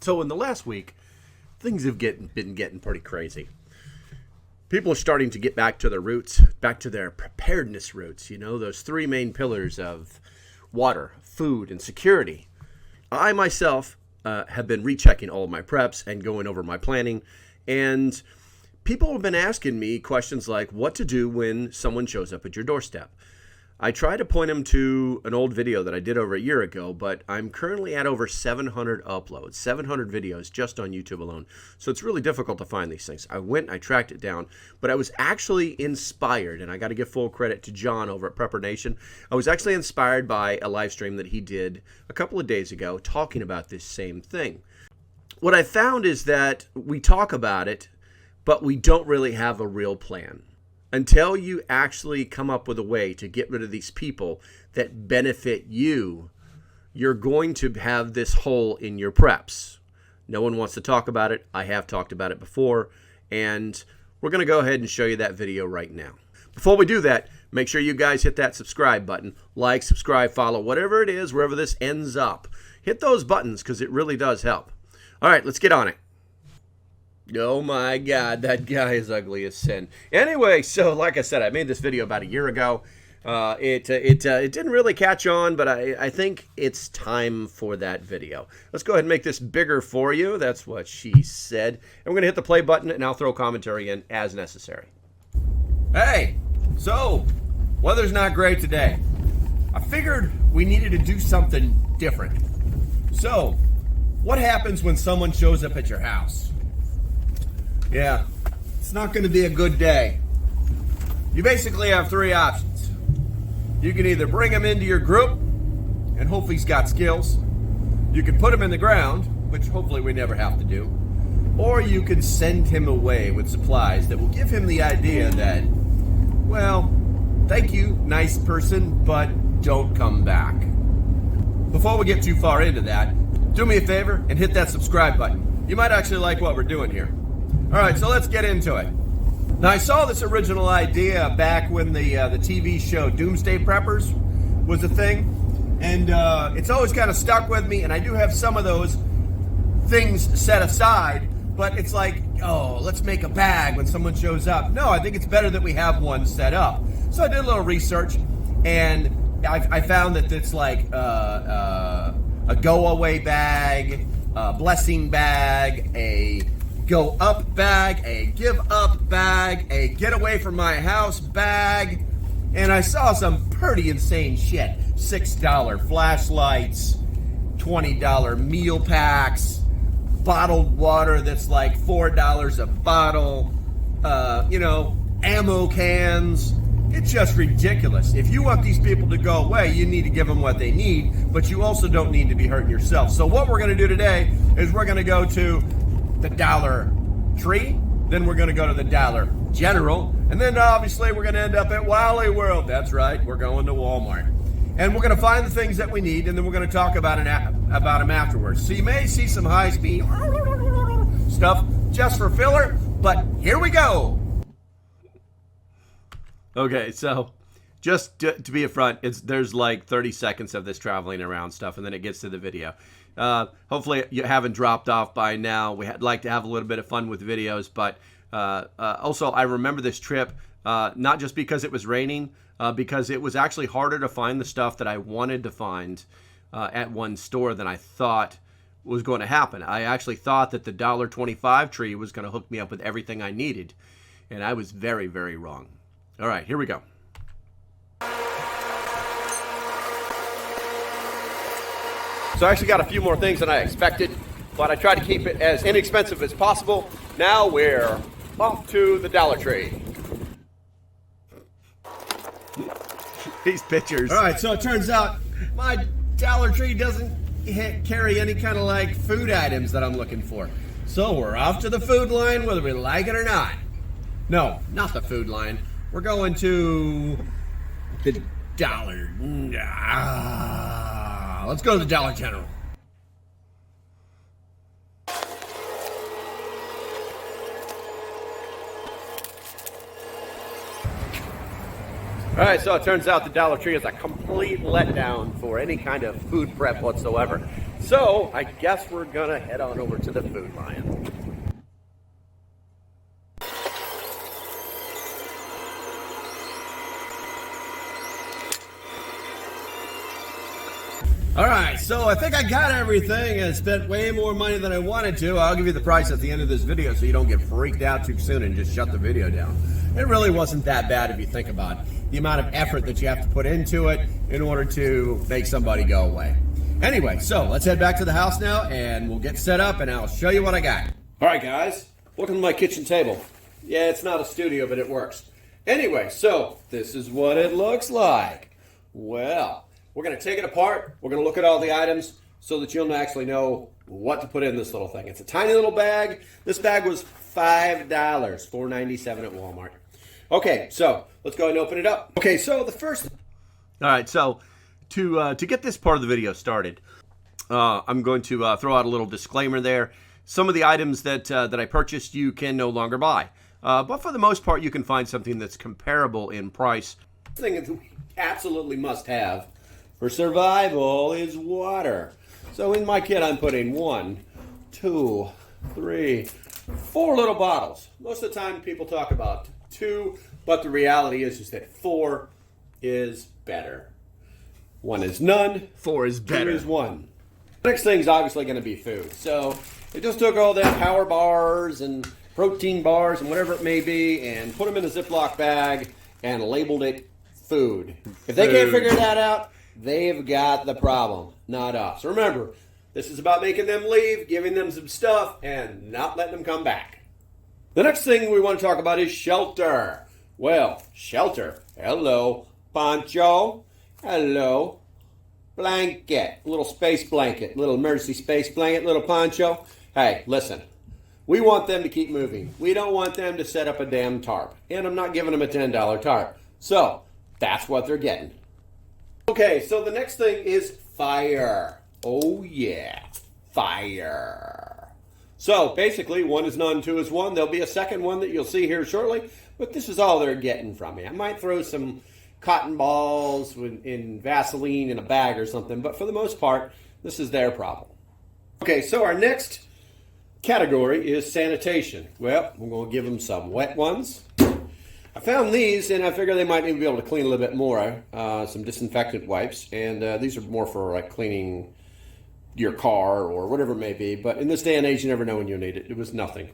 So in the last week, things have been getting pretty crazy. People are starting to get back to their roots, back to their preparedness roots, you know, those three main pillars of water, food, and security. I myself have been rechecking all of my preps and going over my planning, and people have been asking me questions like what to do when someone shows up at your doorstep. I try to point them to an old video that I did over a year ago, but I'm currently at over 700 uploads, 700 videos just on YouTube alone. So it's really difficult to find these things. I tracked it down, but I was actually inspired, and I got to give full credit to John over at Prepper Nation. I was actually inspired by a live stream that he did a couple of days ago talking about this same thing. What I found is that we talk about it, but we don't really have a real plan. Until you actually come up with a way to get rid of these people that benefit you, you're going to have this hole in your preps. No one wants to talk about it. I have talked about it before, and we're going to go ahead and show you that video right now. Before we do that, make sure you guys hit that subscribe button. Like, subscribe, follow, whatever it is, wherever this ends up. Hit those buttons because it really does help. All right, let's get on it. Oh my God, that guy is ugly as sin. Anyway, so like I said, I made this video about a year ago. It didn't really catch on, but I think it's time for that video. Let's go ahead and make this bigger for you. That's what she said. And we're going to hit the play button, and I'll throw commentary in as necessary. Hey, so, weather's not great today. I figured we needed to do something different. So, what happens when someone shows up at your house? Yeah, it's not going to be a good day. You basically have three options. You can either bring him into your group and hope he's got skills. You can put him in the ground, which hopefully we never have to do. Or you can send him away with supplies that will give him the idea that, well, thank you, nice person, but don't come back. Before we get too far into that, do me a favor and hit that subscribe button. You might actually like what we're doing here. All right, so let's get into it. Now, I saw this original idea back when the TV show Doomsday Preppers was a thing, and it's always kind of stuck with me, and I do have some of those things set aside, but it's like, oh, let's make a bag when someone shows up. No, I think it's better that we have one set up. So I did a little research, and I found that it's like a go-away bag, a blessing bag, a go up bag, a give up bag, a get away from my house bag, and I saw some pretty insane shit. $6 flashlights, $20 meal packs, bottled water that's like $4 a bottle, ammo cans. It's just ridiculous. If you want these people to go away, you need to give them what they need, but you also don't need to be hurting yourself. So what we're going to do today is we're going to go to the Dollar Tree, then we're going to go to the Dollar General, and then obviously we're going to end up at Wally World. That's right, we're going to Walmart. And we're going to find the things that we need, and then we're going to talk about them afterwards. So you may see some high-speed stuff just for filler, but here we go. Okay, so just to be upfront, there's like 30 seconds of this traveling around stuff, and then it gets to the video. Hopefully you haven't dropped off by now. We'd like to have a little bit of fun with videos, but also I remember this trip not just because it was raining, because it was actually harder to find the stuff that I wanted to find at one store than I thought was going to happen. I actually thought that the $1.25 tree was going to hook me up with everything I needed, and I was very, very wrong. All right, here we go. So I actually got a few more things than I expected, but I tried to keep it as inexpensive as possible. Now we're off to the Dollar Tree. These pictures. All right, so it turns out my Dollar Tree doesn't carry any kind of like food items that I'm looking for. So we're off to the food line whether we like it or not. No, not the food line. We're going to the Dollar. Let's go to the Dollar General. All right, so it turns out the Dollar Tree is a complete letdown for any kind of food prep whatsoever. So I guess we're gonna head on over to the Food Lion. All right, so I think I got everything and spent way more money than I wanted to. I'll give you the price at the end of this video so you don't get freaked out too soon and just shut the video down. It really wasn't that bad if you think about the amount of effort that you have to put into it in order to make somebody go away. Anyway, so let's head back to the house now and we'll get set up and I'll show you what I got. All right, guys, welcome to my kitchen table. Yeah, it's not a studio, but it works. Anyway, so this is what it looks like. Well, we're going to take it apart. We're going to look at all the items so that you'll actually know what to put in this little thing. It's a tiny little bag. This bag was $5, $4.97 at Walmart. Okay, so let's go ahead and open it up. Okay, so the first... All right, so to get this part of the video started, I'm going to throw out a little disclaimer there. Some of the items that I purchased you can no longer buy. But for the most part, you can find something that's comparable in price. The thing that we absolutely must have for survival is water. So in my kit, I'm putting 1, 2, 3, 4 little bottles. Most of the time, people talk about 2, but the reality is that 4 is better. 1 is none. 4 is better. 2 is 1. The next thing is obviously going to be food. So they just took all them power bars and protein bars and whatever it may be and put them in a Ziploc bag and labeled it food. If they can't figure that out, they've got the problem, not us. Remember, this is about making them leave, giving them some stuff, and not letting them come back. The next thing we want to talk about is shelter. Well, shelter. Hello, poncho. Hello, blanket. Little space blanket. Little emergency space blanket. Little poncho. Hey, listen. We want them to keep moving. We don't want them to set up a damn tarp. And I'm not giving them a $10 tarp. So, that's what they're getting. Okay, so the next thing is fire. Oh yeah, fire. So basically, 1 is none, 2 is 1. There'll be a second one that you'll see here shortly, but this is all they're getting from me. I might throw some cotton balls in Vaseline in a bag or something, but for the most part, this is their problem. Okay, so our next category is sanitation. Well, we're going to give them some wet ones. I found these, and I figure they might even be able to clean a little bit more. Some disinfectant wipes, and these are more for like cleaning your car or whatever it may be. But in this day and age, you never know when you'll need it. It was nothing.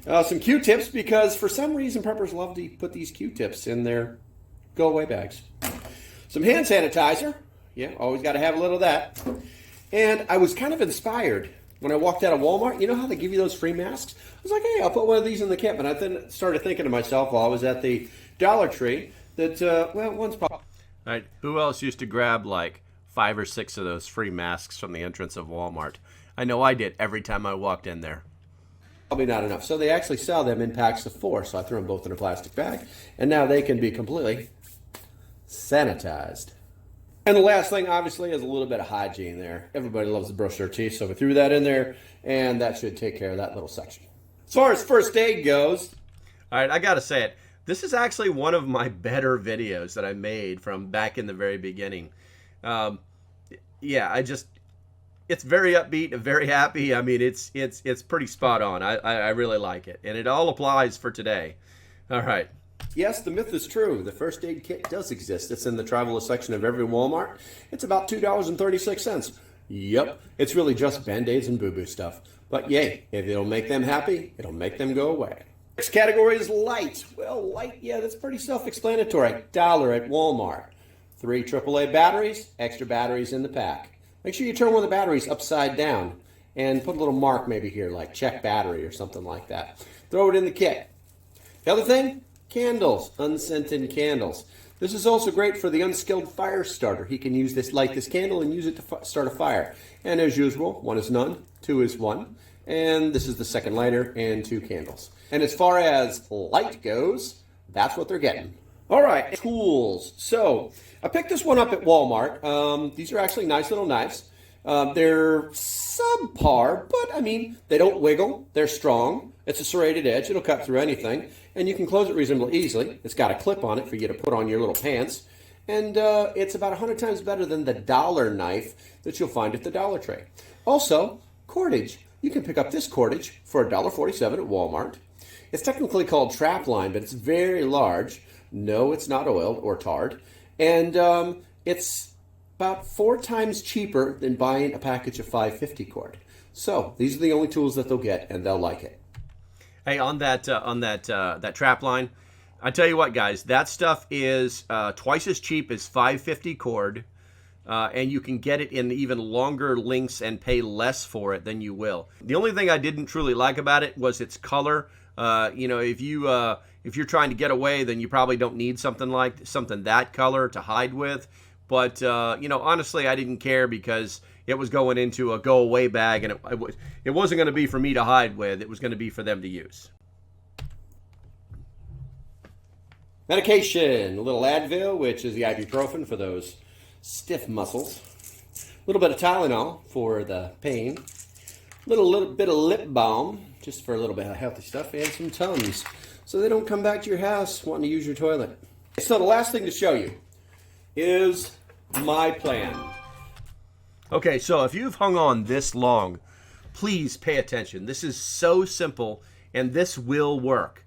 Some Q-tips, because for some reason preppers love to put these Q-tips in their go-away bags. Some hand sanitizer. Yeah, always got to have a little of that. And I was kind of inspired when I walked out of Walmart. You know how they give you those free masks? I was like, hey, I'll put one of these in the kit. And I then started thinking to myself while I was at the Dollar Tree that, well, one's probably... All right, who else used to grab like 5 or 6 of those free masks from the entrance of Walmart? I know I did every time I walked in there. Probably not enough. So they actually sell them in packs of 4. So I threw them both in a plastic bag. And now they can be completely sanitized. And the last thing, obviously, is a little bit of hygiene there. Everybody loves to brush their teeth, so we threw that in there, and that should take care of that little section. As far as first aid goes... All right, I got to say it. This is actually one of my better videos that I made from back in the very beginning. Yeah, it's very upbeat, very happy. I mean, it's pretty spot on. I really like it, and it all applies for today. All right. Yes, the myth is true. The first aid kit does exist. It's in the traveler section of every Walmart. It's about $2.36. Yep, it's really just Band-Aids and boo-boo stuff. But yay, if it'll make them happy, it'll make them go away. Next category is light. Well, light, yeah, that's pretty self-explanatory. $1 at Walmart. 3 AAA batteries, extra batteries in the pack. Make sure you turn one of the batteries upside down and put a little mark maybe here, like check battery or something like that. Throw it in the kit. The other thing, candles, unscented candles. This is also great for the unskilled fire starter. He can use this, light this candle and use it to start a fire. And as usual, 1 is none, 2 is 1. And this is the second lighter and 2 candles. And as far as light goes, that's what they're getting. All right, tools. So I picked this one up at Walmart. These are actually nice little knives. They're subpar, but I mean, they don't wiggle. They're strong. It's a serrated edge. It'll cut through anything. And you can close it reasonably easily. It's got a clip on it for you to put on your little pants. And it's about 100 times better than the dollar knife that you'll find at the Dollar Tree. Also, cordage. You can pick up this cordage for $1.47 at Walmart. It's technically called trapline, but it's very large. No, it's not oiled or tarred. And it's about 4 times cheaper than buying a package of 550 cord. So these are the only tools that they'll get, and they'll like it. Hey, on that trap line, I tell you what, guys, that stuff is twice as cheap as 550 cord, and you can get it in even longer lengths and pay less for it than you will. The only thing I didn't truly like about it was its color. If you're trying to get away, then you probably don't need something that color to hide with. But honestly, I didn't care because it was going into a go away bag, and it wasn't going to be for me to hide with. It was going to be for them to use. Medication, a little Advil, which is the ibuprofen for those stiff muscles. A little bit of Tylenol for the pain. Little bit of lip balm, just for a little bit of healthy stuff, and some Tums, so they don't come back to your house wanting to use your toilet. So the last thing to show you is my plan. Okay, so if you've hung on this long, please pay attention. This is so simple, and this will work.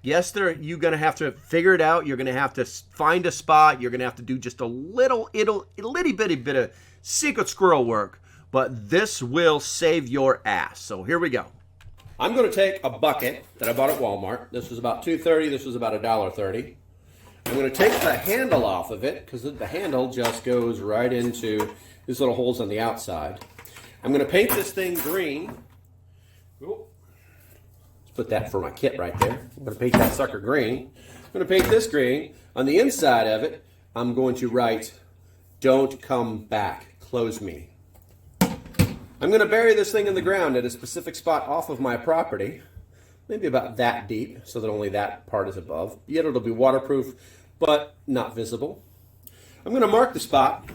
Yes, you're going to have to figure it out. You're going to have to find a spot. You're going to have to do just a little bitty bit of secret squirrel work, but this will save your ass. So here we go. I'm going to take a bucket that I bought at Walmart. This was about $2.30. This was about $1.30. I'm going to take the handle off of it because the handle just goes right into these little holes on the outside. I'm going to paint this thing green. Let's put that for my kit right there. I'm going to paint that sucker green. I'm going to paint this green. On the inside of it, I'm going to write, "Don't come back. Close me." I'm going to bury this thing in the ground at a specific spot off of my property, maybe about that deep, so that only that part is above. Yet it'll be waterproof, but not visible. I'm going to mark the spot,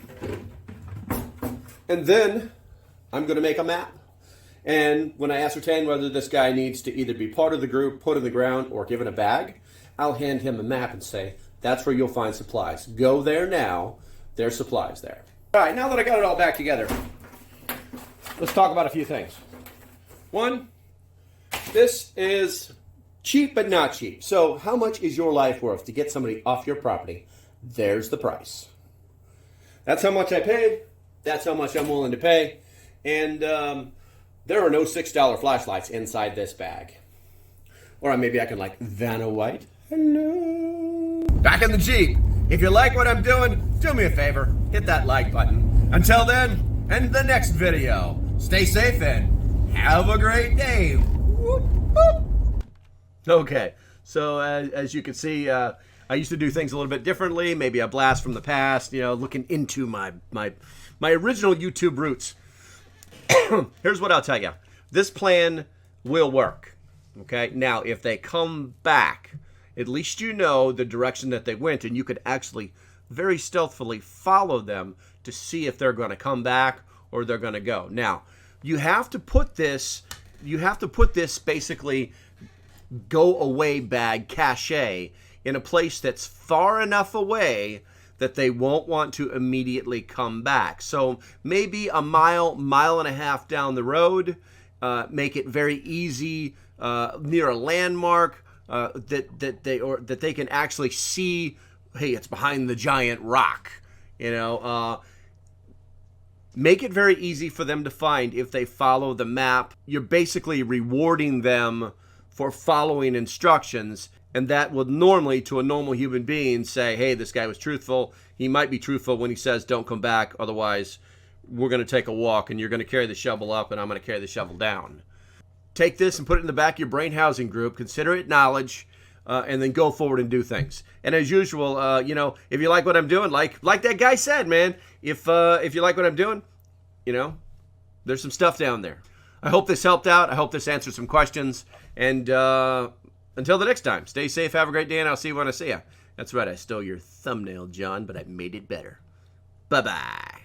and then I'm going to make a map. And when I ascertain whether this guy needs to either be part of the group, put in the ground, or given a bag, I'll hand him a map and say, "That's where you'll find supplies. Go there now. There's supplies there." All right, now that I got it all back together, let's talk about a few things. One, this is cheap but not cheap. So how much is your life worth to get somebody off your property? There's the price. That's how much I paid. That's how much I'm willing to pay. And there are no $6 flashlights inside this bag. Or maybe I can Vanna White. Hello. Back in the Jeep. If you like what I'm doing, do me a favor. Hit that like button. Until then, and the next video, stay safe and have a great day. Whoop, whoop. Okay, so as you can see, I used to do things a little bit differently. Maybe a blast from the past, looking into my original YouTube roots. Here's what I'll tell you. This plan will work. Okay, now if they come back, at least you know the direction that they went, and you could actually very stealthily follow them to see if they're going to come back or they're going to go. Now, you have to put this basically go away bag cache in a place that's far enough away that they won't want to immediately come back. So maybe a mile and a half down the road, make it very easy near a landmark that they can actually see. Hey, it's behind the giant rock. Make it very easy for them to find if they follow the map. You're basically rewarding them for following instructions, and that would normally, to a normal human being, say, hey, this guy was truthful. He might be truthful when he says don't come back, otherwise we're going to take a walk and you're going to carry the shovel up and I'm going to carry the shovel down. Take this and put it in the back of your brain housing group, consider it knowledge, and then go forward and do things. And as usual, if you like what I'm doing, like that guy said, man, if you like what I'm doing, there's some stuff down there. I hope this helped out. I hope this answered some questions. And until the next time, stay safe, have a great day, and I'll see you when I see you. That's right, I stole your thumbnail, John, but I made it better. Bye-bye.